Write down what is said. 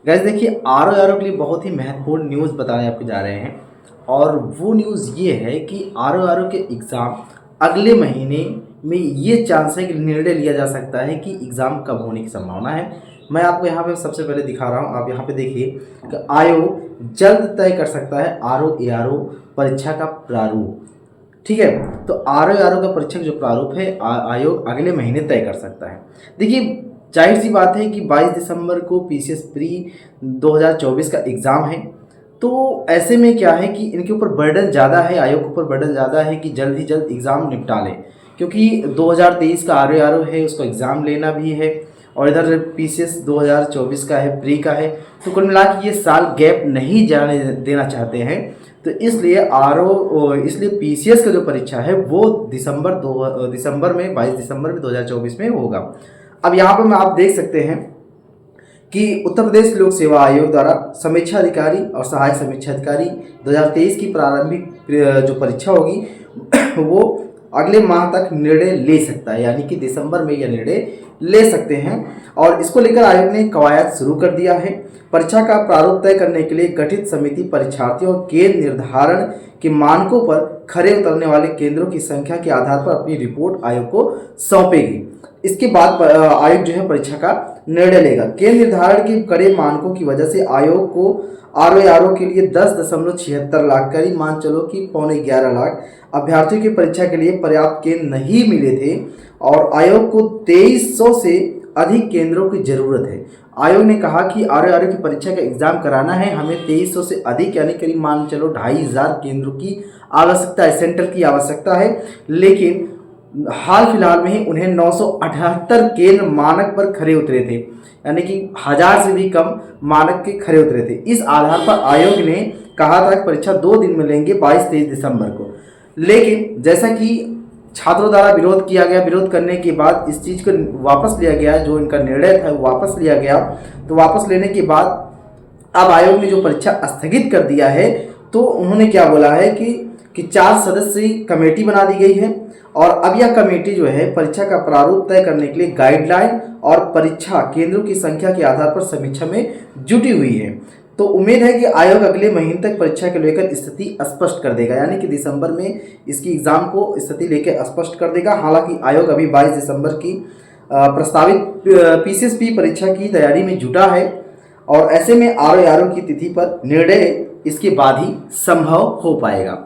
Guys देखिए are के लिए बहुत ही महत्वपूर्ण न्यूज़ बताने आपको जा रहे हैं। और वो न्यूज़ ये है कि आर के एग्ज़ाम अगले महीने में ये चांस है कि निर्णय लिया जा सकता है कि एग्ज़ाम कब होने की संभावना है। मैं आपको यहाँ पे सबसे पहले दिखा रहा हूँ, आप यहाँ पे देखिए कि आयोग जल्द तय कर सकता है आर ओ परीक्षा का प्रारूप। ठीक है, तो आर ओ का परीक्षा का जो प्रारूप है आयोग अगले महीने तय कर सकता है। देखिए जाहिर सी बात है कि 22 दिसंबर को पीसीएस प्री 2024 का एग्ज़ाम है। तो ऐसे में क्या है कि इनके ऊपर बर्डन ज़्यादा है, आयोग के ऊपर बर्डन ज़्यादा है कि जल्द ही जल्द एग्ज़ाम निपटा लें, क्योंकि 2023 का आर ओ है, उसको एग्ज़ाम लेना भी है और इधर पीसीएस 2024 का है, प्री का है। तो कुल मिला के ये साल गैप नहीं जाने देना चाहते हैं। तो इसलिए पीसीएस का जो परीक्षा है वो दिसंबर में 22 दिसंबर में 2024 में होगा। अब यहाँ पर आप देख सकते हैं कि उत्तर प्रदेश लोक सेवा आयोग द्वारा समीक्षा अधिकारी और सहायक समीक्षा अधिकारी 2023 की प्रारंभिक जो परीक्षा होगी वो अगले माह तक निर्णय ले सकता है, यानी कि दिसंबर में यह निर्णय ले सकते हैं। और इसको लेकर आयोग ने कवायद शुरू कर दिया है। परीक्षा का प्रारूप तय करने के लिए गठित समिति परीक्षार्थियों के निर्धारण के मानकों पर खरे उतरने वाले केंद्रों की संख्या के आधार पर अपनी रिपोर्ट आयोग को सौंपेगी। इसके बाद आयोग जो है परीक्षा का निर्णय लेगा। केंद्र निर्धारण के कड़े मानकों की वजह से आयोग को आर ओ के लिए 10.76 लाख, करीब मान चलो कि 11.25 लाख अभ्यर्थियों की परीक्षा के लिए पर्याप्त केंद्र नहीं मिले थे और आयोग को 2300 से अधिक केंद्रों की जरूरत है। आयोग ने कहा कि आर की परीक्षा का एग्जाम कराना है, हमें 2300 से अधिक यानी करीब मान चलो 2500 केंद्रों की आवश्यकता है, सेंटर की आवश्यकता है। लेकिन हाल फिलहाल में ही उन्हें 978 केंद्र मानक पर खरे उतरे थे, यानी कि 1000 से भी कम मानक के खरे उतरे थे। इस आधार पर आयोग ने कहा था कि परीक्षा 2 दिन में लेंगे, 22-23 दिसंबर को। लेकिन जैसा कि छात्रों द्वारा विरोध किया गया, विरोध करने के बाद इस चीज़ को वापस लिया गया, जो इनका निर्णय था वो वापस लिया गया। तो वापस लेने के बाद अब आयोग ने जो परीक्षा स्थगित कर दिया है, तो उन्होंने क्या बोला है कि 4 सदस्यीय कमेटी बना दी गई है और अब यह कमेटी जो है परीक्षा का प्रारूप तय करने के लिए गाइडलाइन और परीक्षा केंद्रों की संख्या के आधार पर समीक्षा में जुटी हुई है। तो उम्मीद है कि आयोग अगले महीने तक परीक्षा को लेकर स्थिति स्पष्ट कर देगा, यानी कि दिसंबर में इसकी एग्जाम को स्थिति लेकर स्पष्ट कर देगा। हालांकि आयोग अभी 22 दिसंबर की प्रस्तावित पीसीएसपी परीक्षा की तैयारी में जुटा है और ऐसे में आर ओ की तिथि पर निर्णय इसके बाद ही संभव हो पाएगा।